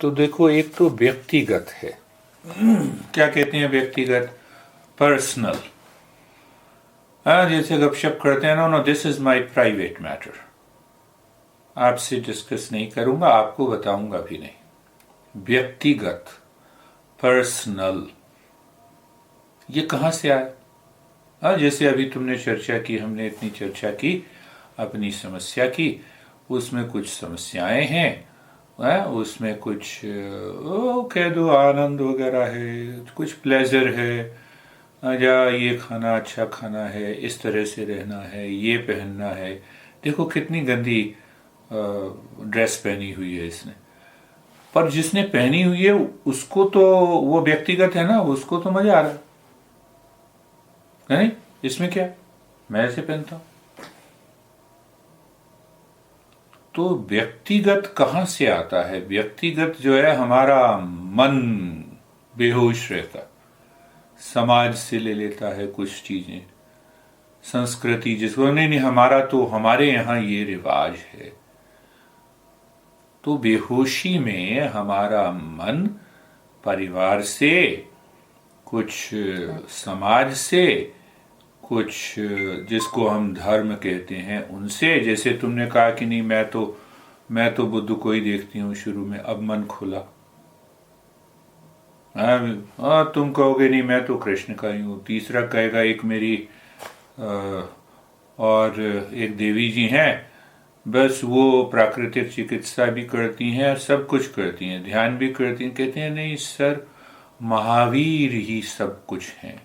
तो देखो, एक तो व्यक्तिगत है। क्या कहते हैं व्यक्तिगत? पर्सनल। हाँ, जैसे गपशप करते हैं ना, no this is my private matter, आपसे डिस्कस नहीं करूंगा, आपको बताऊंगा भी नहीं। व्यक्तिगत, पर्सनल, ये कहां से आया? हाँ, जैसे अभी तुमने चर्चा की, हमने इतनी चर्चा की, अपनी समस्या की, उसमें कुछ समस्याएं हैं, उसमें कुछ कह दो आनंद वगैरह है, कुछ प्लेजर है, या ये खाना अच्छा खाना है, इस तरह से रहना है, ये पहनना है। देखो कितनी गंदी ड्रेस पहनी हुई है इसने, पर जिसने पहनी हुई है उसको तो वो व्यक्तिगत है ना, उसको तो मजा आ रहा है नहीं? इसमें क्या, मैं ऐसे पहनता हूं। तो व्यक्तिगत कहां से आता है? व्यक्तिगत जो है, हमारा मन बेहोश रहता, समाज से ले लेता है कुछ चीजें, संस्कृति जिसको नहीं नहीं हमारा तो हमारे यहाँ ये रिवाज है। तो बेहोशी में हमारा मन परिवार से, कुछ समाज से, कुछ जिसको हम धर्म कहते हैं उनसे, जैसे तुमने कहा कि नहीं मैं तो बुद्ध को ही देखती हूँ शुरू में, अब मन खुला। तुम कहोगे नहीं मैं तो कृष्ण का ही हूँ, तीसरा कहेगा एक मेरी और एक देवी जी हैं, बस वो प्राकृतिक चिकित्सा भी करती हैं और सब कुछ करती हैं, ध्यान भी करती हैं। कहते हैं नहीं सर, महावीर ही सब कुछ हैं।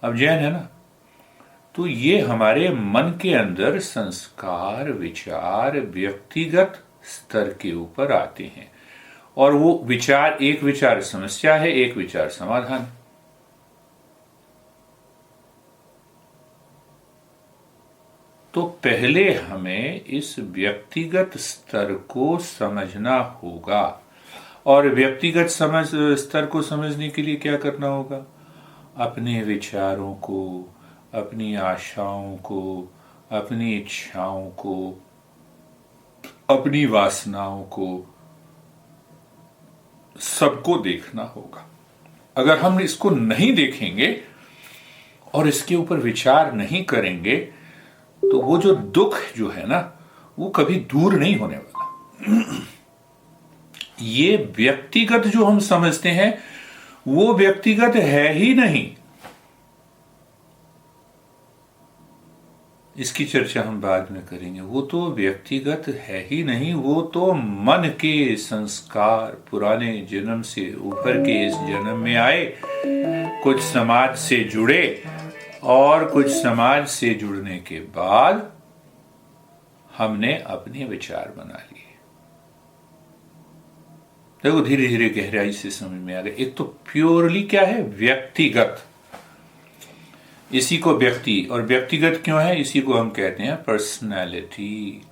अब जैन है ना, तो ये हमारे मन के अंदर संस्कार, विचार व्यक्तिगत स्तर के ऊपर आते हैं, और वो विचार, एक विचार समस्या है, एक विचार समाधान। तो पहले हमें इस व्यक्तिगत स्तर को समझना होगा, और व्यक्तिगत स्तर को समझने के लिए क्या करना होगा? अपने विचारों को, अपनी आशाओं को, अपनी इच्छाओं को, अपनी वासनाओं को, सबको देखना होगा। अगर हम इसको नहीं देखेंगे और इसके ऊपर विचार नहीं करेंगे, तो वो जो दुख जो है ना, वो कभी दूर नहीं होने वाला। ये व्यक्तिगत जो हम समझते हैं, वो व्यक्तिगत है ही नहीं। इसकी चर्चा हम बाद में करेंगे। वो तो व्यक्तिगत है ही नहीं, वो तो मन के संस्कार, पुराने जन्म से ऊपर के इस जन्म में आए, कुछ समाज से जुड़े, और कुछ समाज से जुड़ने के बाद हमने अपने विचार बना लिए। देखो धीरे धीरे गहराई से समझ में आ गया। एक तो प्योरली क्या है? व्यक्तिगत। इसी को व्यक्ति और व्यक्तिगत क्यों है, इसी को हम कहते हैं पर्सनैलिटी।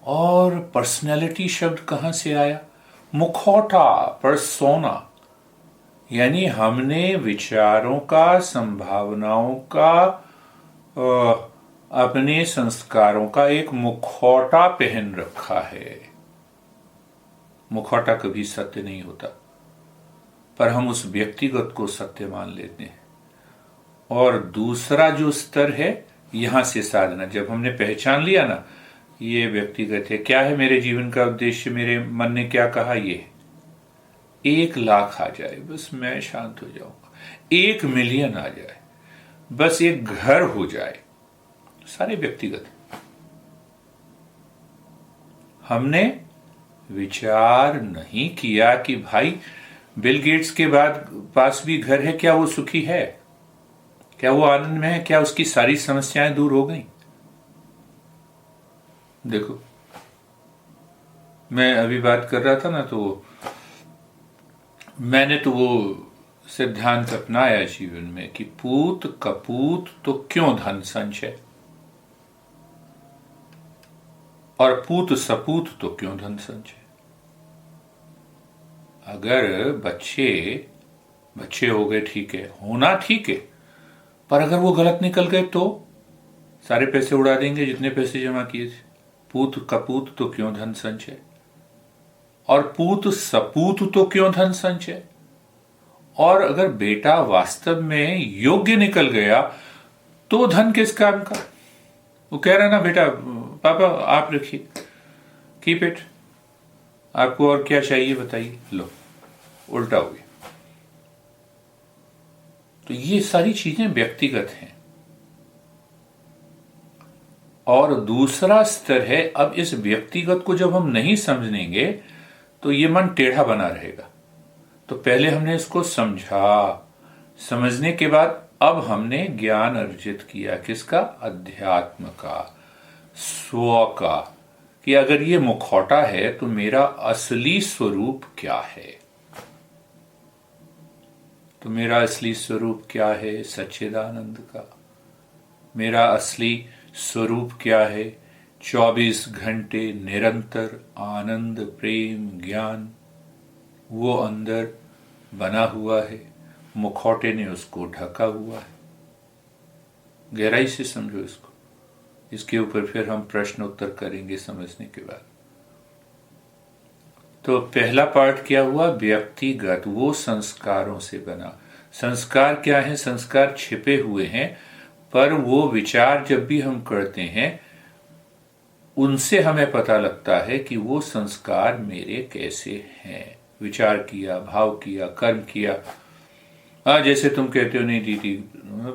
और पर्सनैलिटी शब्द कहां से आया? मुखौटा, पर्सोना, यानी हमने विचारों का, संभावनाओं का, अपने संस्कारों का एक मुखौटा पहन रखा है। मुखौटा कभी सत्य नहीं होता, पर हम उस व्यक्तिगत को सत्य मान लेते हैं। और दूसरा जो स्तर है, यहां से साधना, जब हमने पहचान लिया ना ये व्यक्तिगत है, क्या है मेरे जीवन का उद्देश्य, मेरे मन ने क्या कहा, ये 1,00,000 आ जाए बस मैं शांत हो जाऊंगा, 1,000,000 आ जाए बस, एक घर हो जाए, सारे व्यक्तिगत। हमने विचार नहीं किया कि भाई बिल गेट्स के बाद पास भी घर है, क्या वो सुखी है, क्या वो आनंद में है, क्या उसकी सारी समस्याएं दूर हो गई? देखो मैं अभी बात कर रहा था ना, तो मैंने तो वो सिद्धांत अपनाया जीवन में कि पूत कपूत तो क्यों धन संचय, और पूत सपूत तो क्यों धन संचय। अगर बच्चे हो गए ठीक है, होना ठीक है, पर अगर वो गलत निकल गए तो सारे पैसे उड़ा देंगे जितने पैसे जमा किए थे। पूत कपूत तो क्यों धन संचय। और पूत सपूत तो क्यों धन संचय। और अगर बेटा वास्तव में योग्य निकल गया तो धन किस काम का। वो कह रहा ना बेटा पापा आप रखिए, कीप इट, आपको और क्या चाहिए बताइए, लो, उल्टा हो गया। तो ये सारी चीजें व्यक्तिगत हैं। और दूसरा स्तर है, अब इस व्यक्तिगत को जब हम नहीं समझेंगे तो ये मन टेढ़ा बना रहेगा। तो पहले हमने इसको समझा, समझने के बाद अब हमने ज्ञान अर्जित किया, किसका, अध्यात्म का, स्व का, कि अगर ये मुखौटा है तो मेरा असली स्वरूप क्या है। तो मेरा असली स्वरूप क्या है, सच्चिदानंद का। मेरा असली स्वरूप क्या है, 24 घंटे निरंतर आनंद, प्रेम, ज्ञान, वो अंदर बना हुआ है, मुखौटे ने उसको ढका हुआ है। गहराई से समझो इसको, इसके ऊपर फिर हम प्रश्न उत्तर करेंगे समझने के बाद। तो पहला पार्ट क्या हुआ, व्यक्तिगत, वो संस्कारों से बना। संस्कार क्या है, संस्कार छिपे हुए हैं, पर वो विचार जब भी हम करते हैं उनसे हमें पता लगता है कि वो संस्कार मेरे कैसे हैं। विचार किया, भाव किया, कर्म किया। जैसे तुम कहते हो नहीं दीदी,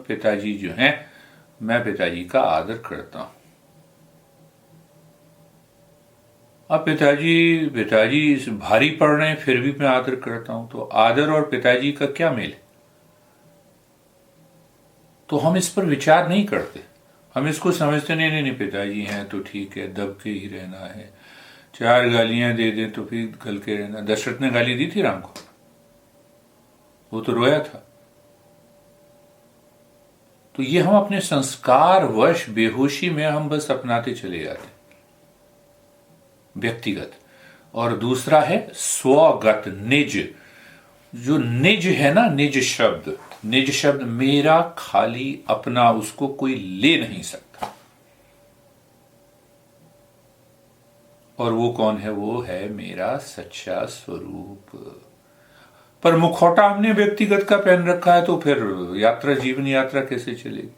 पिताजी जो हैं, मैं पिताजी का आदर करता हूं। अब पिताजी भारी पड़ रहे हैं फिर भी मैं आदर करता हूं। तो आदर और पिताजी का क्या मेल। तो हम इस पर विचार नहीं करते, हम इसको समझते नहीं, पिताजी हैं तो ठीक है, दब के ही रहना है, 4 गालियां दे दें तो फिर गल के रहना। दशरथ ने गाली दी थी राम को, वो तो रोया था। तो ये हम अपने संस्कार वश बेहोशी में हम बस अपनाते चले जाते, व्यक्तिगत। और दूसरा है स्वगत, निज। जो निज है ना, निज शब्द मेरा खाली अपना, उसको कोई ले नहीं सकता। और वो कौन है, वो है मेरा सच्चा स्वरूप। पर मुखौटा हमने व्यक्तिगत का पहन रखा है, तो फिर यात्रा, जीवन यात्रा कैसे चलेगी।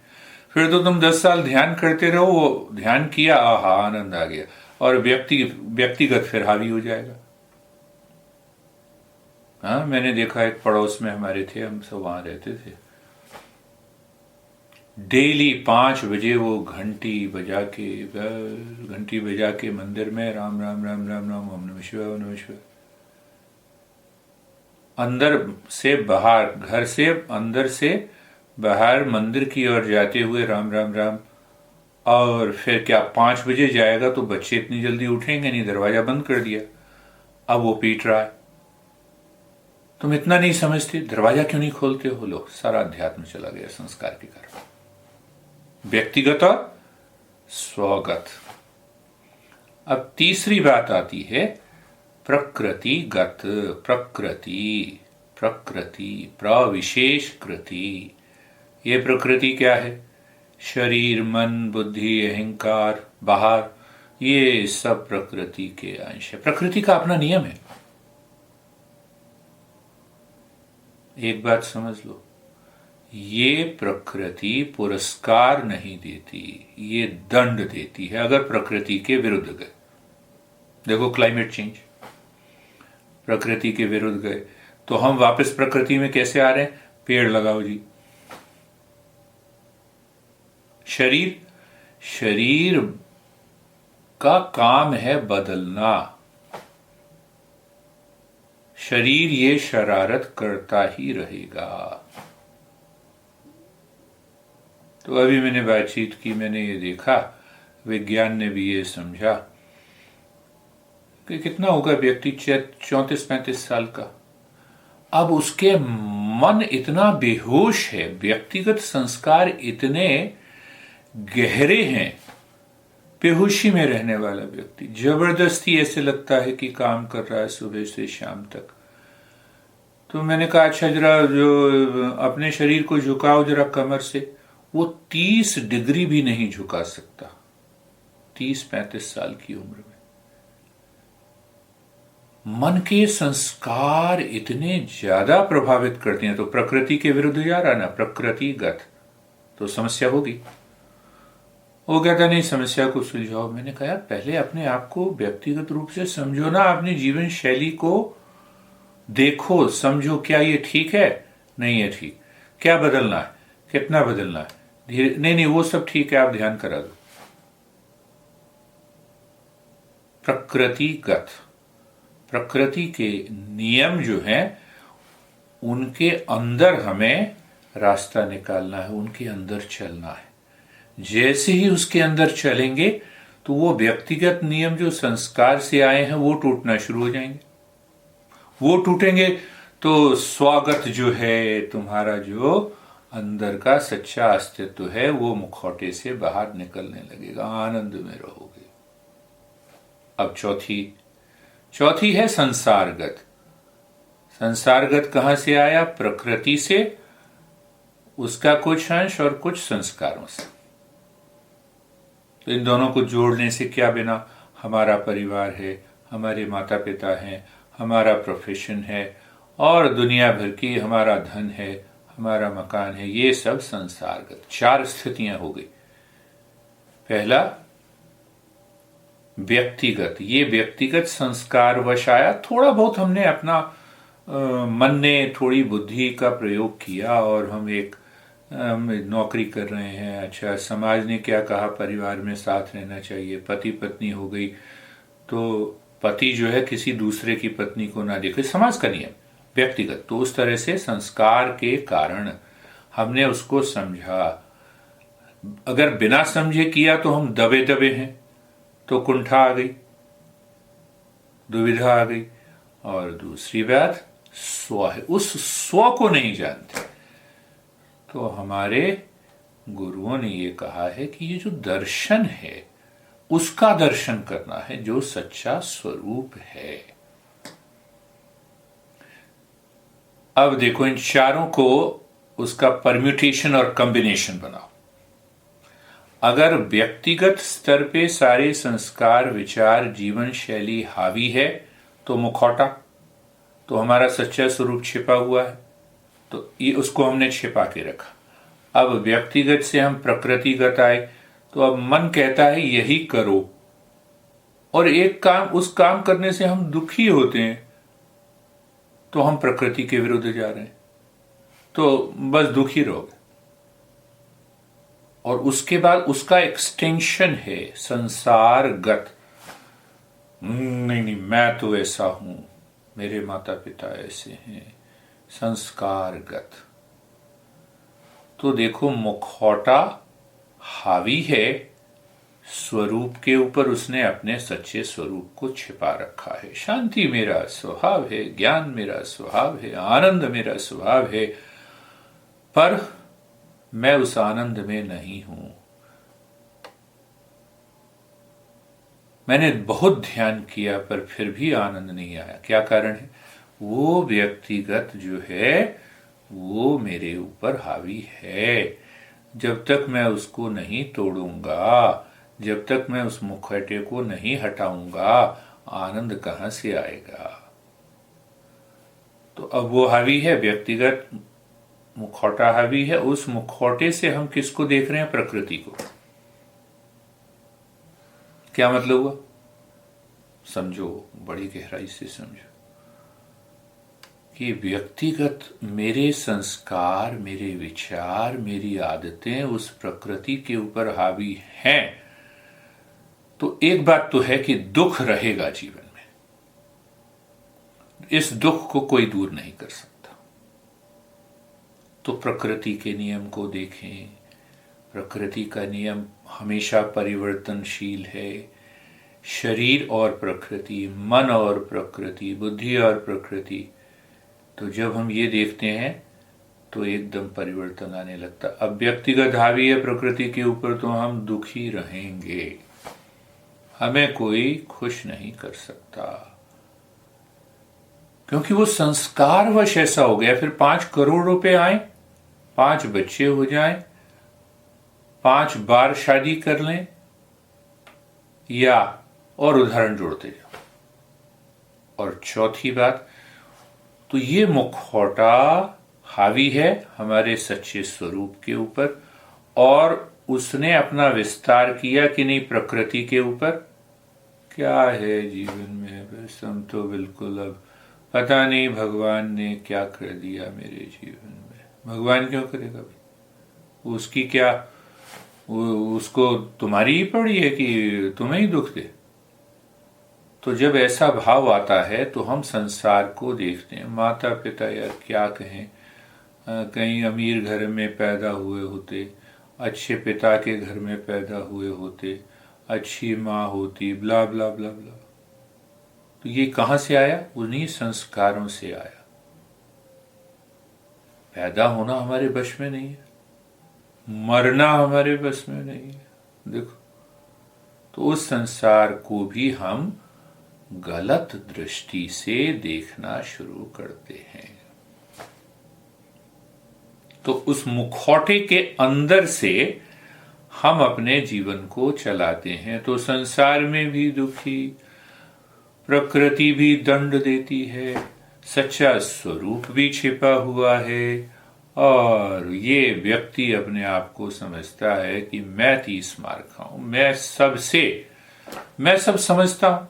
फिर तो तुम 10 साल ध्यान करते रहो, वो ध्यान किया, आहा आनंद आ गया, और व्यक्तिगत फिर हावी हो जाएगा। हाँ, मैंने देखा एक पड़ोस में हमारे थे, हम सब वहां रहते थे। डेली 5 बजे वो घंटी बजा के मंदिर में राम राम राम राम राम, ओम नमः शिवाय, ओम नमः शिवाय। अंदर से बाहर, घर से अंदर से बाहर मंदिर की ओर जाते हुए राम राम राम। और फिर क्या 5 बजे जाएगा तो बच्चे इतनी जल्दी उठेंगे नहीं, दरवाजा बंद कर दिया। अब वो पीट रहा है, तुम इतना नहीं समझते, दरवाजा क्यों नहीं खोलते हो। लो, सारा अध्यात्म चला गया संस्कार के कारण, व्यक्तिगत और स्वगत। अब तीसरी बात आती है प्रकृतिगत। प्रकृति प्रविशेष कृति। ये प्रकृति क्या है, शरीर, मन, बुद्धि, अहंकार, बाहर, ये सब प्रकृति के अंश है। प्रकृति का अपना नियम है। एक बात समझ लो, ये प्रकृति पुरस्कार नहीं देती, ये दंड देती है अगर प्रकृति के विरुद्ध गए। देखो क्लाइमेट चेंज, प्रकृति के विरुद्ध गए तो हम वापस प्रकृति में कैसे आ रहे हैं, पेड़ लगाओ जी। शरीर का काम है बदलना। शरीर ये शरारत करता ही रहेगा। तो अभी मैंने बातचीत की, मैंने ये देखा, विज्ञान ने भी ये समझा कि कितना होगा व्यक्ति 34-35 साल का, अब उसके मन इतना बेहोश है, व्यक्तिगत संस्कार इतने गहरे हैं, बेहोशी में रहने वाला व्यक्ति जबरदस्ती ऐसे लगता है कि काम कर रहा है सुबह से शाम तक। तो मैंने कहा अच्छा जरा जो अपने शरीर को झुकाओ जरा कमर से, वो 30 डिग्री भी नहीं झुका सकता 30-35 साल की उम्र में। मन के संस्कार इतने ज्यादा प्रभावित करते हैं, तो प्रकृति के विरुद्ध जा रहा ना, प्रकृतिगत, तो समस्या होगी। वो कहता नहीं समस्या को सुलझाओ। मैंने कहा यार पहले अपने आप को व्यक्तिगत रूप से समझो ना, अपनी जीवन शैली को देखो, समझो क्या ये ठीक है, नहीं है ठीक, क्या बदलना है, कितना बदलना है, धीरे, नहीं वो सब ठीक है, आप ध्यान करा दो। प्रकृतिगत, प्रकृति के नियम जो हैं उनके अंदर हमें रास्ता निकालना है, उनके अंदर चलना है। जैसे ही उसके अंदर चलेंगे तो वो व्यक्तिगत नियम जो संस्कार से आए हैं वो टूटना शुरू हो जाएंगे। वो टूटेंगे तो स्वागत जो है, तुम्हारा जो अंदर का सच्चा अस्तित्व है वो मुखौटे से बाहर निकलने लगेगा, आनंद में रहोगे। अब चौथी है संसारगत। संसारगत कहां से आया? प्रकृति से, उसका कुछ अंश और कुछ संस्कारों से। तो इन दोनों को जोड़ने से क्या बना? हमारा परिवार है, हमारे माता पिता हैं, हमारा प्रोफेशन है और दुनिया भर की हमारा धन है, हमारा मकान है, ये सब संसारगत 4 स्थितियां हो गई। पहला व्यक्तिगत, ये व्यक्तिगत संस्कार वश आया, थोड़ा बहुत हमने अपना मन ने थोड़ी बुद्धि का प्रयोग किया और हम एक नौकरी कर रहे हैं, अच्छा समाज ने क्या कहा, परिवार में साथ रहना चाहिए, पति पत्नी हो गई तो पति जो है किसी दूसरे की पत्नी को ना देखे, समाज का नियम। व्यक्तिगत तो उस तरह से संस्कार के कारण हमने उसको समझा। अगर बिना समझे किया तो हम दबे दबे हैं, तो कुंठा आ गई, दुविधा आ गई। और दूसरी बात स्व है, उस स्व को नहीं जानते। तो हमारे गुरुओं ने ये कहा है कि ये जो दर्शन है उसका दर्शन करना है, जो सच्चा स्वरूप है। अब देखो इन चारों को उसका परम्यूटेशन और कॉम्बिनेशन बनाओ। अगर व्यक्तिगत स्तर पे सारे संस्कार, विचार, जीवन शैली हावी है तो मुखौटा, तो हमारा सच्चा स्वरूप छिपा हुआ है, तो ये उसको हमने छिपा के रखा। अब व्यक्तिगत से हम प्रकृतिगत आए, तो अब मन कहता है यही करो, और एक काम, उस काम करने से हम दुखी होते हैं, तो हम प्रकृति के विरुद्ध जा रहे हैं, तो बस दुखी रहोगे। और उसके बाद उसका एक्सटेंशन है संसारगत। नहीं मैं तो ऐसा हूं, मेरे माता पिता ऐसे हैं, संस्कारगत। तो देखो मुखौटा हावी है स्वरूप के ऊपर, उसने अपने सच्चे स्वरूप को छिपा रखा है। शांति मेरा स्वभाव है, ज्ञान मेरा स्वभाव है, आनंद मेरा स्वभाव है, पर मैं उस आनंद में नहीं हूं। मैंने बहुत ध्यान किया पर फिर भी आनंद नहीं आया। क्या कारण है? वो व्यक्तिगत जो है वो मेरे ऊपर हावी है। जब तक मैं उसको नहीं तोड़ूंगा, जब तक मैं उस मुखौटे को नहीं हटाऊंगा, आनंद कहां से आएगा? तो अब वो हावी है, व्यक्तिगत मुखौटा हावी है। उस मुखौटे से हम किसको देख रहे हैं? प्रकृति को। क्या मतलब हुआ? समझो, बड़ी गहराई से समझो कि व्यक्तिगत मेरे संस्कार, मेरे विचार, मेरी आदतें उस प्रकृति के ऊपर हावी हैं, तो एक बात तो है कि दुख रहेगा जीवन में। इस दुख को कोई दूर नहीं कर सकता। तो प्रकृति के नियम को देखें। प्रकृति का नियम हमेशा परिवर्तनशील है। शरीर और प्रकृति, मन और प्रकृति, बुद्धि और प्रकृति। तो जब हम ये देखते हैं तो एकदम परिवर्तन आने लगता। अब व्यक्तिगत हावी है प्रकृति के ऊपर, तो हम दुखी रहेंगे, हमें कोई खुश नहीं कर सकता, क्योंकि वो संस्कारवश ऐसा हो गया। फिर 5 करोड़ रुपए आए, 5 बच्चे हो जाएं, 5 बार शादी कर लें, या और उदाहरण जोड़ते जाओ। और चौथी बात, तो ये मुखौटा हावी है हमारे सच्चे स्वरूप के ऊपर, और उसने अपना विस्तार किया कि नहीं प्रकृति के ऊपर। क्या है जीवन में, बस हम तो बिल्कुल अब पता नहीं भगवान ने क्या कर दिया मेरे जीवन में। भगवान क्यों करेगा भाई? उसकी क्या, उसको तुम्हारी ही पड़ी है कि तुम्हें ही दुख दे? तो जब ऐसा भाव आता है तो हम संसार को देखते हैं। माता पिता यार क्या कहें, कहीं अमीर घर में पैदा हुए होते, अच्छे पिता के घर में पैदा हुए होते, अच्छी माँ होती, ब्ला ब्ला ब्ला ब्ला। तो ये कहाँ से आया? उन्हीं संस्कारों से आया। पैदा होना हमारे बस में नहीं है, मरना हमारे बस में नहीं है। देखो, तो उस संसार को भी हम गलत दृष्टि से देखना शुरू करते हैं। तो उस मुखौटे के अंदर से हम अपने जीवन को चलाते हैं। तो संसार में भी दुखी, प्रकृति भी दंड देती है, सच्चा स्वरूप भी छिपा हुआ है, और ये व्यक्ति अपने आप को समझता है कि मैं 30 मार खाऊं, मैं सब समझता हूं।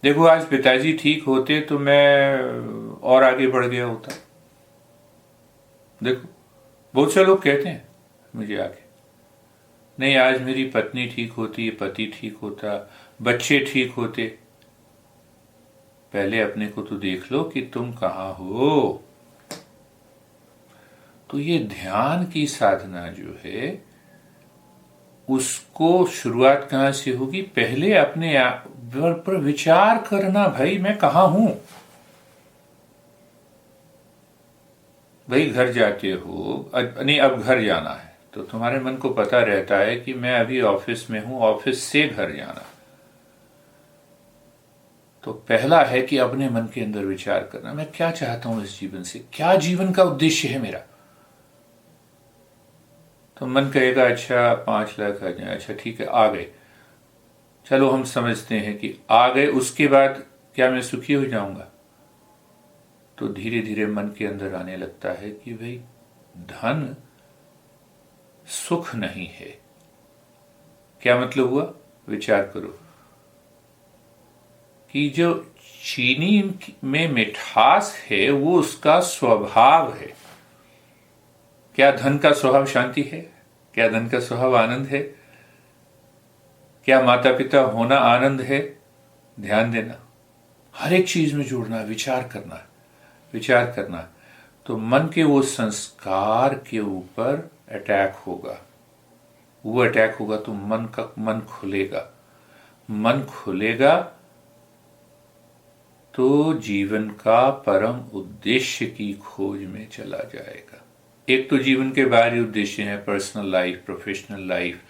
देखो, आज पिताजी ठीक होते तो मैं और आगे बढ़ गया होता। देखो, बहुत से लोग कहते हैं मुझे आके, नहीं आज मेरी पत्नी ठीक होती, पति ठीक होता, बच्चे ठीक होते। पहले अपने को तो देख लो कि तुम कहां हो। तो ये ध्यान की साधना जो है, उसको शुरुआत कहां से होगी? पहले अपने आप पर विचार करना, भाई मैं कहां हूं। भाई घर जाते हो, नहीं अब घर जाना है, तो तुम्हारे मन को पता रहता है कि मैं अभी ऑफिस में हूं, ऑफिस से घर जाना। तो पहला है कि अपने मन के अंदर विचार करना, मैं क्या चाहता हूं इस जीवन से, क्या जीवन का उद्देश्य है मेरा। तो मन कहेगा अच्छा 5 लाख आ जाए, अच्छा ठीक है आ गए, चलो हम समझते हैं कि आ गए, उसके बाद क्या मैं सुखी हो जाऊंगा? तो धीरे धीरे मन के अंदर आने लगता है कि भाई धन सुख नहीं है। क्या मतलब हुआ? विचार करो कि जो चीनी में मिठास है वो उसका स्वभाव है। क्या धन का स्वभाव शांति है? क्या धन का स्वभाव आनंद है? क्या माता पिता होना आनंद है? ध्यान देना, हर एक चीज में जुड़ना, विचार करना। तो मन के वो संस्कार के ऊपर अटैक होगा, वो अटैक होगा तो मन खुलेगा तो जीवन का परम उद्देश्य की खोज में चला जाएगा। एक तो जीवन के बाहरी उद्देश्य है, पर्सनल लाइफ, प्रोफेशनल लाइफ,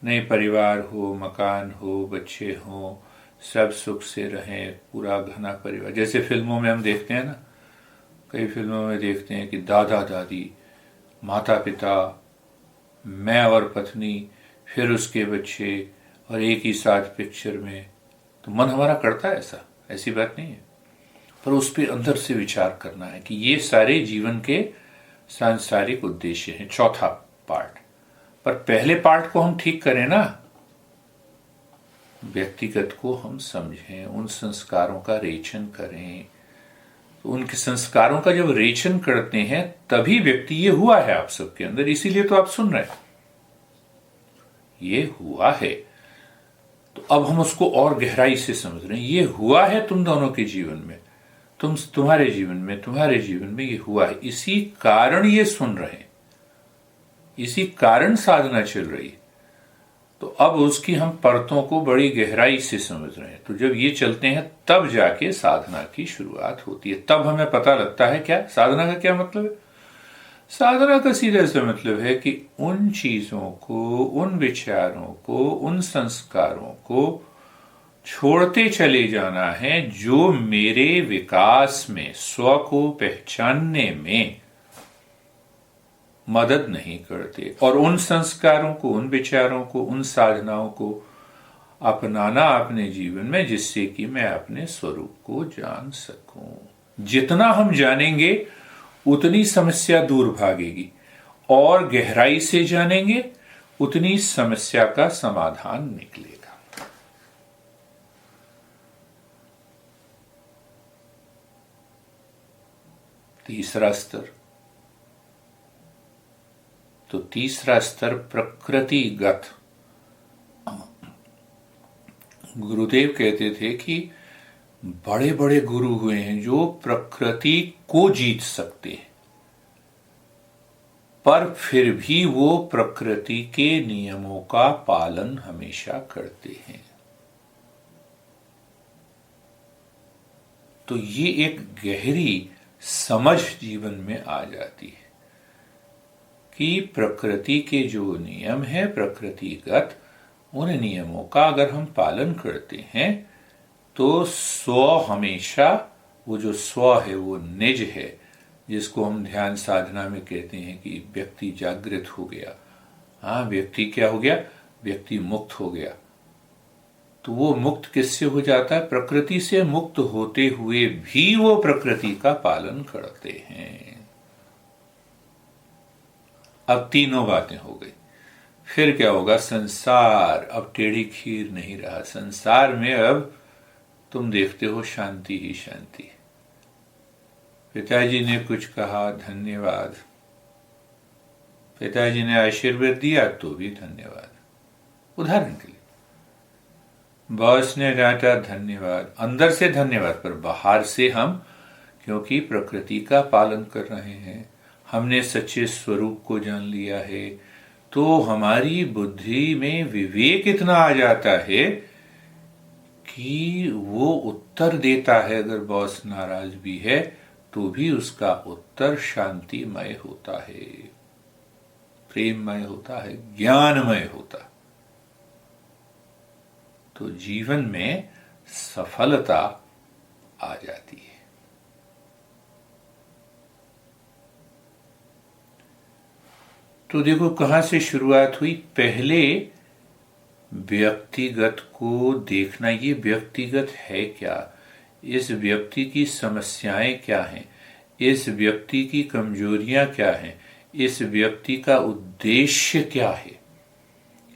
नए परिवार हो, मकान हो, बच्चे हो, सब सुख से रहें, पूरा घना परिवार। जैसे फिल्मों में हम देखते हैं ना, कई फिल्मों में देखते हैं कि दादा दादी, माता पिता, मैं और पत्नी, फिर उसके बच्चे, और एक ही साथ पिक्चर में। तो मन हमारा करता है ऐसा, ऐसी बात नहीं है, पर उस पर अंदर से विचार करना है कि ये सारे जीवन के सांसारिक उद्देश्य हैं। चौथा पार्ट, पर पहले पार्ट को हम ठीक करें ना, व्यक्तिगत को हम समझें, उन संस्कारों का रेचन करें। तो उनके संस्कारों का जब रेचन करते हैं तभी व्यक्ति, ये हुआ है आप सबके अंदर, इसीलिए तो आप सुन रहे हैं, ये हुआ है। तो अब हम उसको और गहराई से समझ रहे हैं, ये हुआ है तुम दोनों के जीवन में, तुम्हारे जीवन में ये हुआ है, इसी कारण ये सुन रहे हैं, इसी कारण साधना चल रही है। तो अब उसकी हम परतों को बड़ी गहराई से समझ रहे हैं। तो जब ये चलते हैं तब जाके साधना की शुरुआत होती है, तब हमें पता लगता है क्या साधना का क्या मतलब है। साधना का सीधे से मतलब है कि उन चीजों को, उन विचारों को, उन संस्कारों को छोड़ते चले जाना है जो मेरे विकास में, स्व को पहचानने में मदद नहीं करते, और उन संस्कारों को, उन विचारों को, उन साधनाओं को अपनाना अपने जीवन में, जिससे कि मैं अपने स्वरूप को जान सकूं। जितना हम जानेंगे उतनी समस्या दूर भागेगी, और गहराई से जानेंगे उतनी समस्या का समाधान निकलेगा। तीसरा स्तर, तो तीसरा स्तर प्रकृतिगत। गुरुदेव कहते थे कि बड़े बड़े गुरु हुए हैं जो प्रकृति को जीत सकते हैं, पर फिर भी वो प्रकृति के नियमों का पालन हमेशा करते हैं। तो ये एक गहरी समझ जीवन में आ जाती है कि प्रकृति के जो नियम है प्रकृतिगत, उन नियमों का अगर हम पालन करते हैं तो स्व हमेशा, वो जो स्व है वो निज है, जिसको हम ध्यान साधना में कहते हैं कि व्यक्ति जागृत हो गया। हाँ, व्यक्ति क्या हो गया? व्यक्ति मुक्त हो गया। तो वो मुक्त किससे हो जाता है? प्रकृति से मुक्त होते हुए भी वो प्रकृति का पालन करते हैं। अब तीनों बातें हो गई। फिर क्या होगा? संसार अब टेढ़ी खीर नहीं रहा। संसार में अब तुम देखते हो शांति ही शांति। पिताजी ने कुछ कहा, धन्यवाद। पिताजी ने आशीर्वाद दिया तो भी धन्यवाद। उदाहरण के लिए, बॉस ने डांटा, धन्यवाद। अंदर से धन्यवाद, पर बाहर से हम, क्योंकि प्रकृति का पालन कर रहे हैं, हमने सच्चे स्वरूप को जान लिया है, तो हमारी बुद्धि में विवेक इतना आ जाता है कि वो उत्तर देता है। अगर बॉस नाराज भी है तो भी उसका उत्तर शांतिमय होता है, प्रेममय होता है, ज्ञानमय होता है। तो जीवन में सफलता आ जाती है। तो देखो कहां से शुरुआत हुई। पहले व्यक्तिगत को देखना, ये व्यक्तिगत है क्या, इस व्यक्ति की समस्याएं क्या हैं, इस व्यक्ति की कमजोरियां क्या हैं, इस व्यक्ति का उद्देश्य क्या है,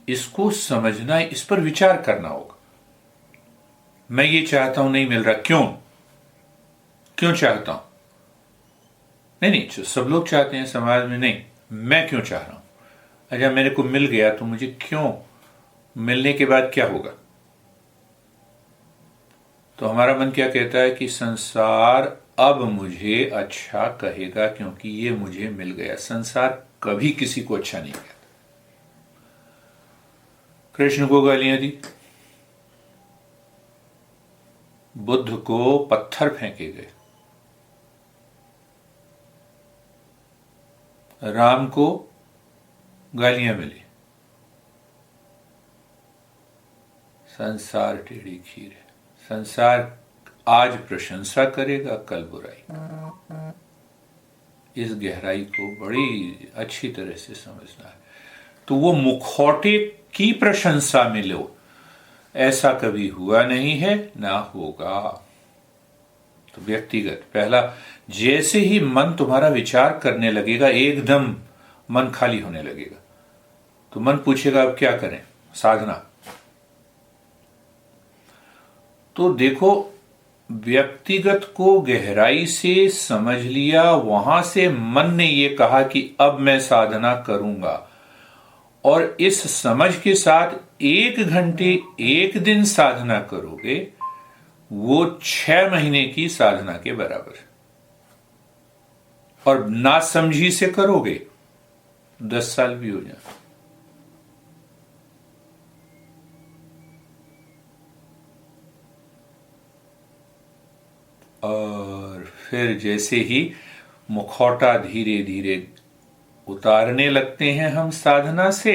इसको समझना, इस पर विचार करना होगा। मैं ये चाहता हूं, नहीं मिल रहा, क्यों चाहता हूं? नहीं, सब लोग चाहते हैं समाज में, नहीं, मैं क्यों चाह रहा हूं? अच्छा, मेरे को मिल गया तो मुझे क्यों, मिलने के बाद क्या होगा? तो हमारा मन क्या कहता है कि संसार अब मुझे अच्छा कहेगा क्योंकि ये मुझे मिल गया। संसार कभी किसी को अच्छा नहीं कहता। कृष्ण को गालियां दी, बुद्ध को पत्थर फेंके गए, राम को गालियां मिली। संसार टेढ़ी खीर है। संसार आज प्रशंसा करेगा, कल बुराई। इस गहराई को बड़ी अच्छी तरह से समझना है। तो वो मुखौटे की प्रशंसा में लो, ऐसा कभी हुआ नहीं है, ना होगा। तो व्यक्तिगत पहला, जैसे ही मन तुम्हारा विचार करने लगेगा, एकदम मन खाली होने लगेगा, तो मन पूछेगा अब क्या करें? साधना। तो देखो, व्यक्तिगत को गहराई से समझ लिया, वहां से मन ने यह कहा कि अब मैं साधना करूंगा, और इस समझ के साथ 1 घंटे 1 दिन साधना करोगे, वो 6 महीने की साधना के बराबर है। और ना समझी से करोगे 10 साल भी हो जाए। और फिर जैसे ही मुखौटा धीरे धीरे उतारने लगते हैं हम साधना से,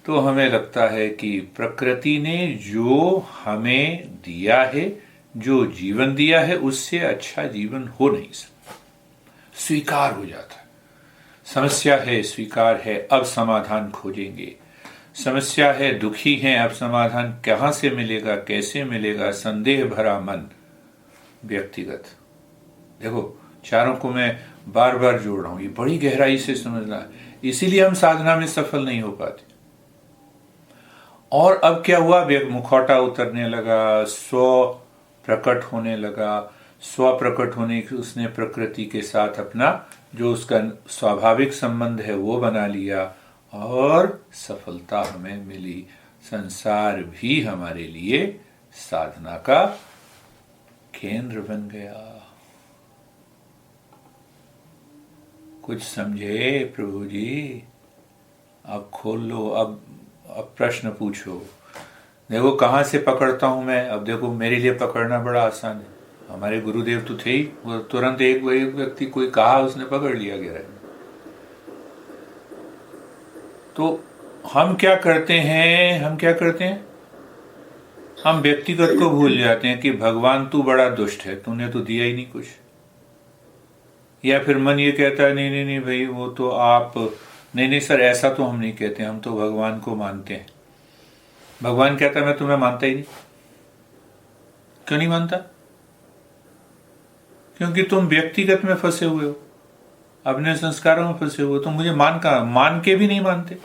तो हमें लगता है कि प्रकृति ने जो हमें दिया है, जो जीवन दिया है, उससे अच्छा जीवन हो नहीं सकता। स्वीकार हो जाता है, समस्या है, स्वीकार है, अब समाधान खोजेंगे। समस्या है, दुखी हैं, अब समाधान कहाँ से मिलेगा, कैसे मिलेगा, संदेह भरा मन, व्यक्तिगत। देखो, चारों को मैं बार बार जोड़ रहा हूं, ये बड़ी गहराई से समझना है, इसीलिए हम साधना में सफल नहीं हो पाते। और अब क्या हुआ, मुखौटा उतरने लगा, स्व प्रकट होने लगा। स्व प्रकट होने की उसने प्रकृति के साथ अपना जो उसका स्वाभाविक संबंध है वो बना लिया, और सफलता हमें मिली। संसार भी हमारे लिए साधना का केंद्र बन गया। कुछ समझे प्रभु जी? अब खोल लो, अब प्रश्न पूछो। देखो कहाँ से पकड़ता हूं मैं। अब देखो, मेरे लिए पकड़ना बड़ा आसान है, हमारे गुरुदेव तो थे ही, वो तुरंत एक व्यक्ति कोई कहा उसने पकड़ लिया गहराई। तो हम क्या करते हैं, हम व्यक्तिगत को भूल जाते हैं कि भगवान तू बड़ा दुष्ट है, तूने तो दिया ही नहीं कुछ। या फिर मन ये कहता है नहीं नहीं नहीं भाई, वो तो आप, नहीं सर ऐसा तो हम नहीं कहते, हम तो भगवान को मानते हैं। भगवान कहता है मैं तुम्हें मानता ही नहीं। क्यों नहीं मानता? क्योंकि तुम व्यक्तिगत में फंसे हुए हो, अपने संस्कारों में फंसे हुए हो। तुम मुझे मान के भी नहीं मानते।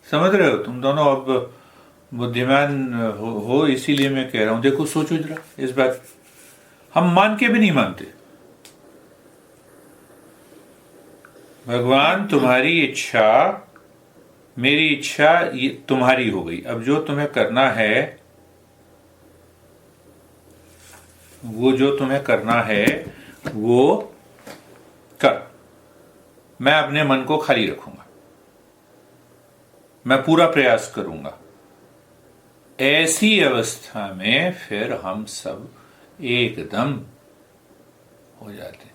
समझ रहे हो? तुम दोनों अब बुद्धिमान हो इसीलिए मैं कह रहा हूं। देखो, सोचो जरा इस बात, हम मान के भी नहीं मानते। भगवान तुम्हारी इच्छा, मेरी इच्छा ये तुम्हारी हो गई। अब जो तुम्हें करना है, वो कर। मैं अपने मन को खाली रखूंगा, मैं पूरा प्रयास करूंगा। ऐसी अवस्था में फिर हम सब एकदम हो जाते।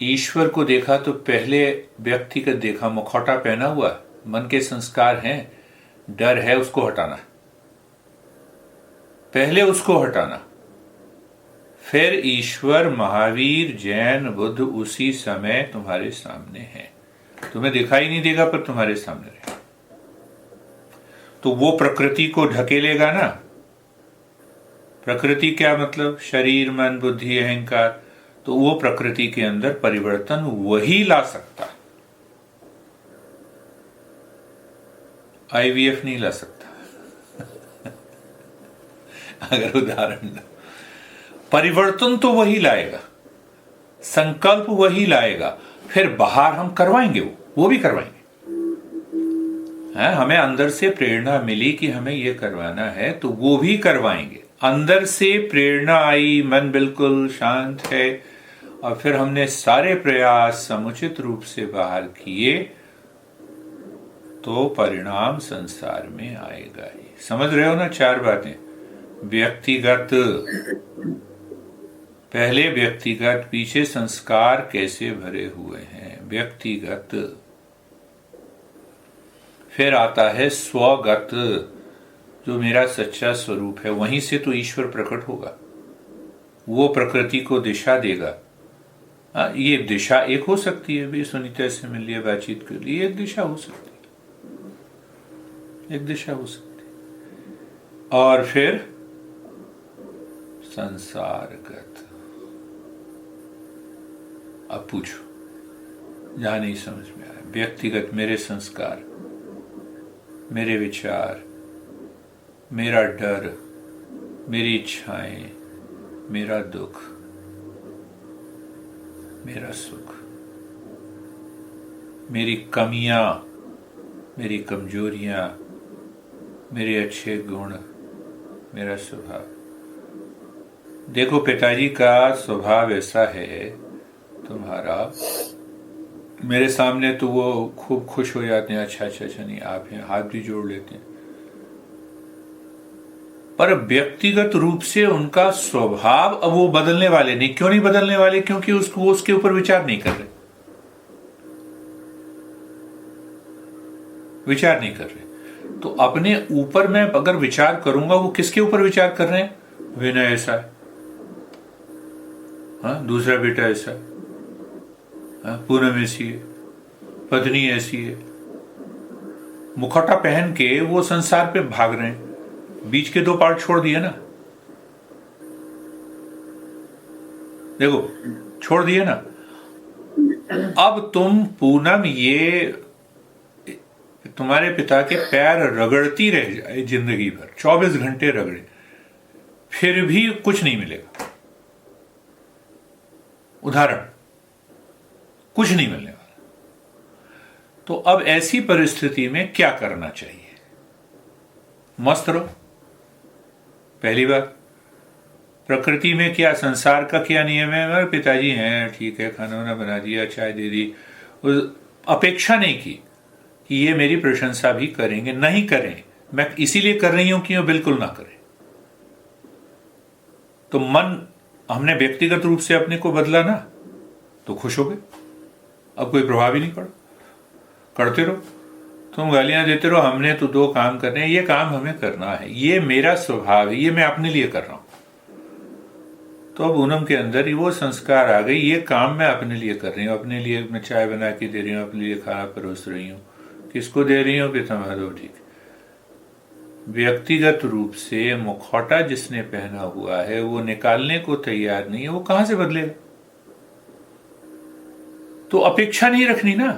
ईश्वर को देखा तो पहले व्यक्तिगत देखा, मुखौटा पहना हुआ, मन के संस्कार हैं, डर है, उसको हटाना, पहले उसको हटाना। फिर ईश्वर, महावीर, जैन, बुद्ध उसी समय तुम्हारे सामने है। तुम्हें दिखाई नहीं देगा पर तुम्हारे सामने रहेगा। तो वो प्रकृति को ढकेलेगा ना। प्रकृति क्या मतलब? शरीर, मन, बुद्धि, अहंकार। तो वो प्रकृति के अंदर परिवर्तन वही ला सकता, आईवीएफ नहीं ला सकता। अगर उदाहरण लो, परिवर्तन तो वही लाएगा, संकल्प वही लाएगा। फिर बाहर हम करवाएंगे, वो भी करवाएंगे। हमें अंदर से प्रेरणा मिली कि हमें ये करवाना है, तो वो भी करवाएंगे। अंदर से प्रेरणा आई, मन बिल्कुल शांत है, और फिर हमने सारे प्रयास समुचित रूप से बाहर किए, तो परिणाम संसार में आएगा ही। समझ रहे हो ना? चार बातें। व्यक्तिगत, पहले व्यक्तिगत, पीछे संस्कार कैसे भरे हुए हैं, व्यक्तिगत। फिर आता है स्वगत, जो मेरा सच्चा स्वरूप है, वहीं से तो ईश्वर प्रकट होगा। वो प्रकृति को दिशा देगा। ये दिशा एक हो सकती है भी, सुनीता से मिल लिया बातचीत के लिए, एक दिशा हो सकती है, एक दिशा हो सकती है। और फिर संसारगत। अब पूछो, जहां नहीं समझ में आया। व्यक्तिगत, मेरे संस्कार, मेरे विचार, मेरा डर, मेरी इच्छाएं, मेरा दुख, मेरा सुख, मेरी कमियां, मेरी कमजोरियां, मेरे अच्छे गुण, मेरा स्वभाव। देखो, पिताजी का स्वभाव ऐसा है तुम्हारा, मेरे सामने तो वो खूब खुश हो जाते हैं, अच्छा अच्छा अच्छा, नहीं आप हैं, हाथ भी जोड़ लेते हैं। पर व्यक्तिगत रूप से उनका स्वभाव अब वो बदलने वाले नहीं। क्यों नहीं बदलने वाले? क्योंकि उसको उसके ऊपर विचार नहीं कर रहे, विचार नहीं कर रहे। तो अपने ऊपर मैं अगर विचार करूंगा, वो किसके ऊपर विचार कर रहे हैं? विनय ऐसा है, हाँ, दूसरा बेटा ऐसा है, हाँ, पूनम ऐसी है, पत्नी ऐसी है, मुखौटा पहन के वो संसार पे भाग रहे हैं, बीच के 2 पार्ट छोड़ दिए ना, देखो छोड़ दिए ना। अब तुम पूनम ये तुम्हारे पिता के पैर रगड़ती रह जाए जिंदगी भर, 24 घंटे रगड़े, फिर भी कुछ नहीं मिलेगा। उदाहरण, कुछ नहीं मिलने वाला। तो अब ऐसी परिस्थिति में क्या करना चाहिए? मस्त रहो। पहली बात, प्रकृति में क्या, संसार का क्या नियम है? मेरे पिताजी हैं, ठीक है, खाना वाना बना दिया, चाय दे दी, अपेक्षा नहीं की कि ये मेरी प्रशंसा भी करेंगे, नहीं करें, मैं इसीलिए कर रही हूं कि वो बिल्कुल ना करें। तो मन, हमने व्यक्तिगत रूप से अपने को बदला ना, तो खुश हो गए, अब कोई प्रभाव ही नहीं पड़ा। करते रहो, तुम गालियां देते रहो, हमने तो 2 काम करने हैं, ये काम हमें करना है, ये मेरा स्वभाव है, ये मैं अपने लिए कर रहा हूं। तो अब पूनम के अंदर ही वो संस्कार आ गई, ये काम मैं अपने लिए कर रही हूँ, अपने लिए मैं चाय बना के दे रही हूँ, अपने लिए खाना परोस रही हूँ। किसको दे रही हूँ? पिता महादेव, ठीक। व्यक्तिगत रूप से मुखौटा जिसने पहना हुआ है वो निकालने को तैयार नहीं है, वो कहां से बदलेगा? तो अपेक्षा नहीं रखनी ना,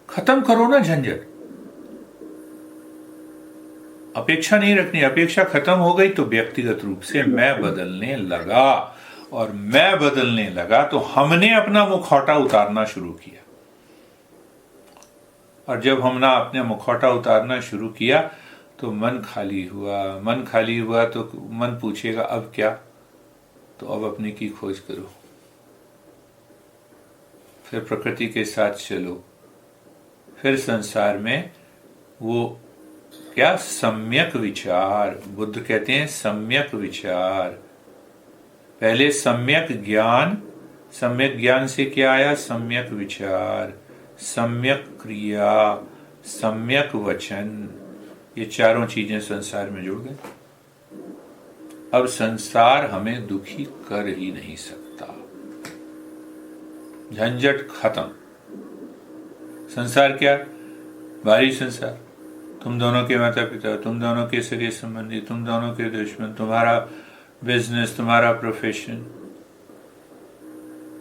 खत्म करो ना झंझट। अपेक्षा नहीं रखनी, अपेक्षा खत्म हो गई तो व्यक्तिगत रूप से मैं बदलने लगा, और मैं बदलने लगा तो हमने अपना मुखौटा उतारना शुरू किया। और जब हमने अपने मुखौटा उतारना शुरू किया तो मन खाली हुआ। मन खाली हुआ तो मन पूछेगा अब क्या? तो अब अपने की खोज करो, फिर प्रकृति के साथ चलो, फिर संसार में वो क्या, सम्यक विचार। बुद्ध कहते हैं सम्यक विचार। पहले सम्यक ज्ञान, सम्यक ज्ञान से क्या आया? सम्यक विचार, सम्यक क्रिया, सम्यक वचन। ये चारों चीजें संसार में जुड़ गए। अब संसार हमें दुखी कर ही नहीं सकता, झंझट खत्म। संसार क्या? बाहरी संसार, तुम दोनों के माता पिता, तुम दोनों के सगे संबंधी, तुम दोनों के दुश्मन, तुम्हारा बिजनेस, तुम्हारा प्रोफेशन।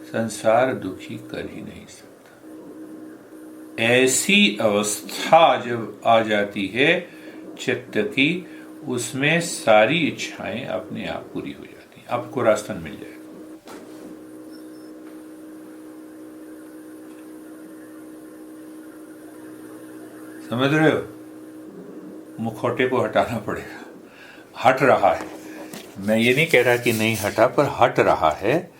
संसार दुखी कर ही नहीं सकता। ऐसी अवस्था जब आ जाती है चित्त की, उसमें सारी इच्छाएं अपने आप पूरी हो जाती हैं, आपको रास्ता मिल जाएगा। समझ रहे हो? मुखौटे को हटाना पड़ेगा। हट रहा है, मैं ये नहीं कह रहा कि नहीं हटा, पर हट रहा है।